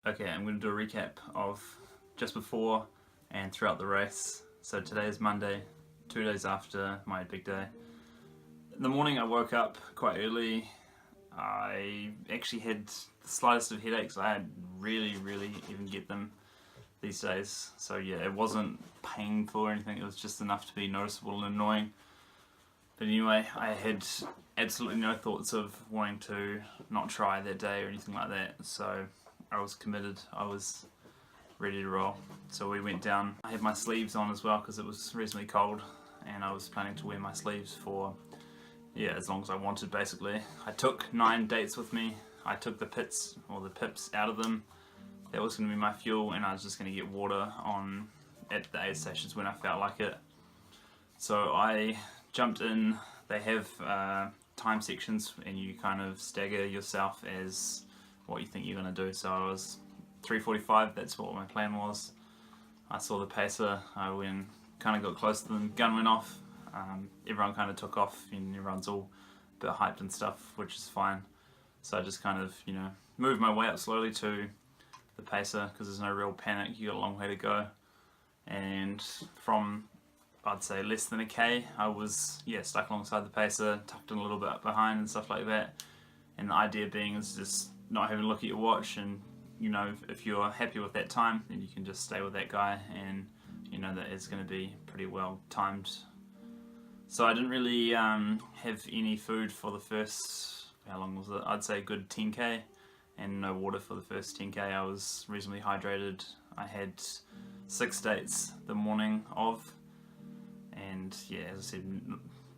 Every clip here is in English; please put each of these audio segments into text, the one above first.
Okay, I'm going to do a recap of just before and throughout the race. So today is Monday, 2 days after my big day. In the morning I woke up quite early. I actually had the slightest of headaches. I really even get them these days. So yeah, it wasn't painful or anything, it was just enough to be noticeable and annoying. But anyway, I had absolutely no thoughts of wanting to not try that day or anything like that. So I was committed, I was ready to roll. So we went down. I had my sleeves on as well because it was reasonably cold, and I was planning to wear my sleeves for, as long as I wanted basically. I took 9 dates with me. I took the pits, or the pips, out of them. That was going to be my fuel, and I was just going to get water on at the aid stations when I felt like it. So I jumped in. They have time sections, and you kind of stagger yourself as what you think you're going to do. So I was 3:45, that's what my plan was. I saw the pacer, I went, kind of got close to them, gun went off, everyone kind of took off, and everyone's all a bit hyped and stuff, which is fine. So I just kind of, moved my way up slowly to the pacer, because there's no real panic, you got a long way to go. And from, I'd say, less than a K, I was stuck alongside the pacer, tucked in a little bit behind and stuff like that. And the idea being is just not having a look at your watch, and if you're happy with that time, then you can just stay with that guy, and that it's going to be pretty well timed. So I didn't really have any food for the first, how long was it? I'd say a good 10K, and no water for the first 10K. I was reasonably hydrated. I had 6 dates the morning of, and as I said,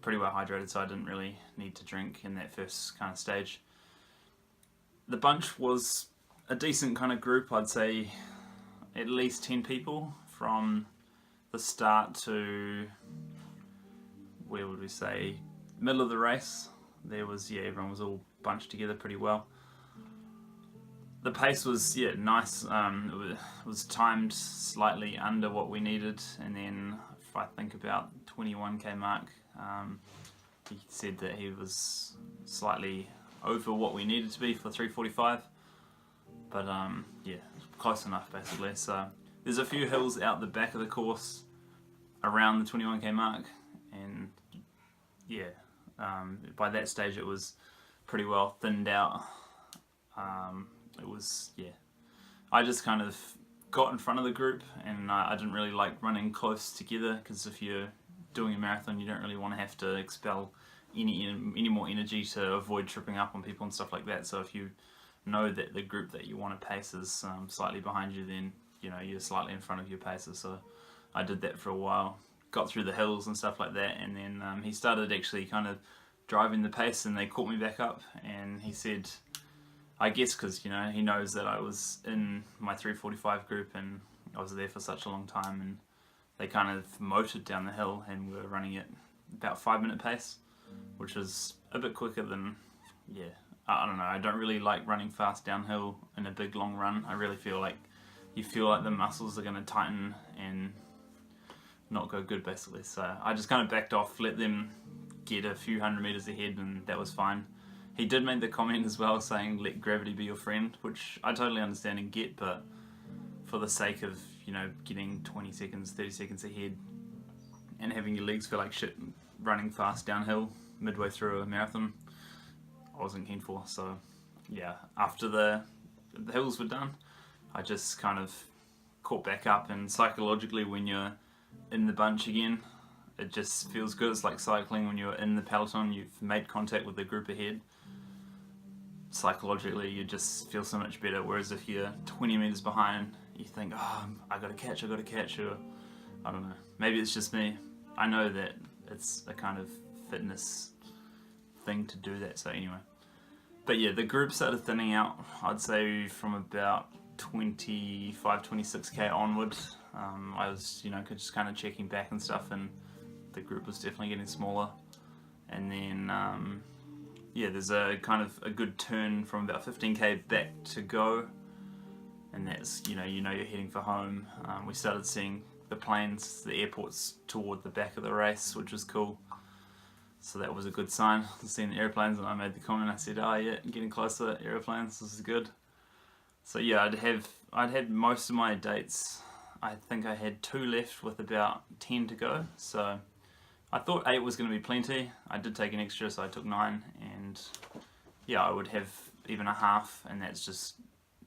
pretty well hydrated, so I didn't really need to drink in that first kind of stage. The bunch was a decent kind of group. I'd say at least 10 people from the start to, where would we say, middle of the race. There was, everyone was all bunched together pretty well. The pace was, nice. It was timed slightly under what we needed, and then if I think about 21K mark, he said that he was slightly over what we needed to be for 3:45, but close enough basically. So there's a few hills out the back of the course around the 21K mark, and by that stage it was pretty well thinned out. It was, I just kind of got in front of the group, and I didn't really like running close together, because if you're doing a marathon you don't really want to have to expel any more energy to avoid tripping up on people and stuff like that. So if you know that the group that you want to pace is slightly behind you, then you're slightly in front of your pacer. So I did that for a while, got through the hills and stuff like that, and then he started actually kind of driving the pace, and they caught me back up, and he said, I guess because he knows that I was in my 3:45 group and I was there for such a long time, and they kind of motored down the hill, and we were running at about 5-minute pace, which is a bit quicker than, I don't know, I don't really like running fast downhill in a big long run. I really feel like you feel like the muscles are going to tighten and not go good basically. So I just kind of backed off, let them get a few 100 meters ahead, and that was fine. He did make the comment as well saying, let gravity be your friend, which I totally understand and get, but for the sake of, getting 20 seconds, 30 seconds ahead and having your legs feel like shit running fast downhill midway through a marathon, I wasn't keen for. So after the hills were done, I just kind of caught back up, and psychologically when you're in the bunch again, it just feels good. It's like cycling when you're in the peloton, you've made contact with the group ahead. Psychologically you just feel so much better, whereas if you're 20 meters behind, you think, I gotta catch, or I don't know, maybe it's just me. I know that it's a kind of fitness thing to do that, so anyway. But the group started thinning out, I'd say from about 25-26K onward. I was just kind of checking back and stuff, and the group was definitely getting smaller. And then there's a kind of a good turn from about 15K back to go, and that's you're heading for home. We started seeing the planes, the airports toward the back of the race, which was cool. So that was a good sign, seeing the airplanes, and I made the comment, I said, getting closer, airplanes, this is good. So yeah, I'd had most of my dates. I think I had 2 left with about 10 to go. So I thought 8 was going to be plenty. I did take an extra, so I took 9, and yeah, I would have even a half, and that's just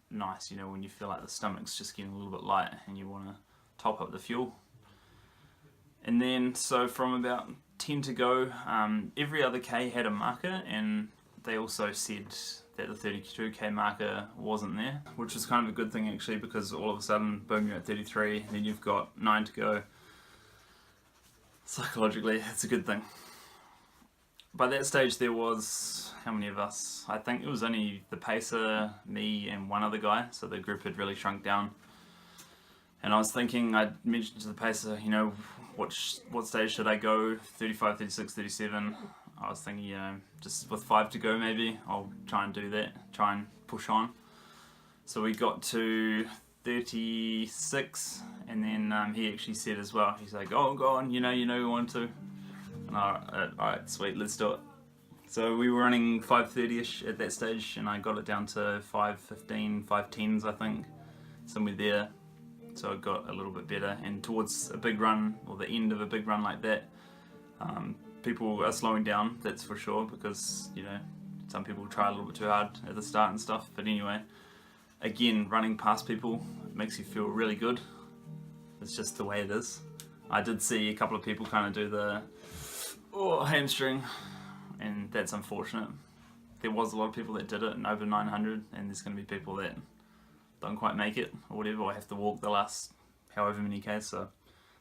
nice, you know, when you feel like the stomach's just getting a little bit light and you want to top up the fuel. And then, so from about 10 to go, every other K had a marker, and they also said that the 32K marker wasn't there, which was kind of a good thing actually, because all of a sudden, boom, you're at 33, then you've got 9 to go. Psychologically, it's a good thing. By that stage there was, how many of us? I think it was only the pacer, me and one other guy, so the group had really shrunk down. And I was thinking, I mentioned to the pacer, you know, what stage should I go? 35, 36, 37. I was thinking, you know, just with 5 to go maybe, I'll try and do that, try and push on. So we got to 36, and then he actually said as well, he's like, oh, go on, you know you want to. And alright, sweet, let's do it. So we were running 5:30ish at that stage, and I got it down to 5:15, 5:10s I think, somewhere there. So it got a little bit better, and towards a big run, or the end of a big run like that, people are slowing down, that's for sure, because, you know, some people try a little bit too hard at the start and stuff. But anyway, again, running past people makes you feel really good. It's just the way it is. I did see a couple of people kind of do the hamstring, and that's unfortunate. There was a lot of people that did it in over 900, and there's going to be people that don't quite make it or whatever, or have to walk the last however many Ks, so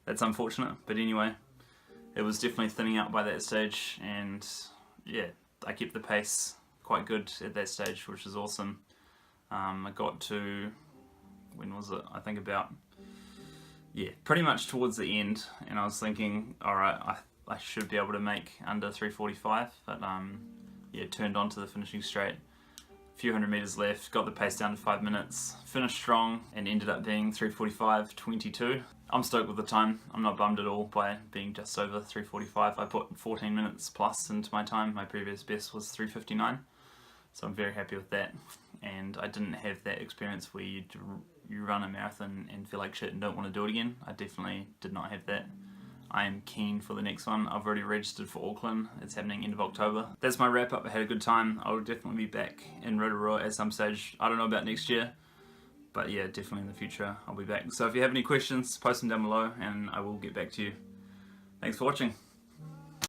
that's unfortunate. But anyway, it was definitely thinning out by that stage, and yeah, I kept the pace quite good at that stage, which is awesome. I got to, when was it? I think about, yeah, pretty much towards the end, and I was thinking, alright, I should be able to make under 3:45, but yeah, turned onto the finishing straight. A few hundred meters left, got the pace down to 5 minutes, finished strong, and ended up being 3:45.22. I'm stoked with the time. I'm not bummed at all by being just over 3:45. I put 14 minutes plus into my time. My previous best was 3:59, so I'm very happy with that. And I didn't have that experience where you run a marathon and feel like shit and don't want to do it again. I definitely did not have that. I am keen for the next one. I've already registered for Auckland. It's happening end of October. That's my wrap up. I had a good time. I'll definitely be back in Rotorua at some stage. I don't know about next year, but yeah, definitely in the future I'll be back. So if you have any questions, post them down below and I will get back to you. Thanks for watching.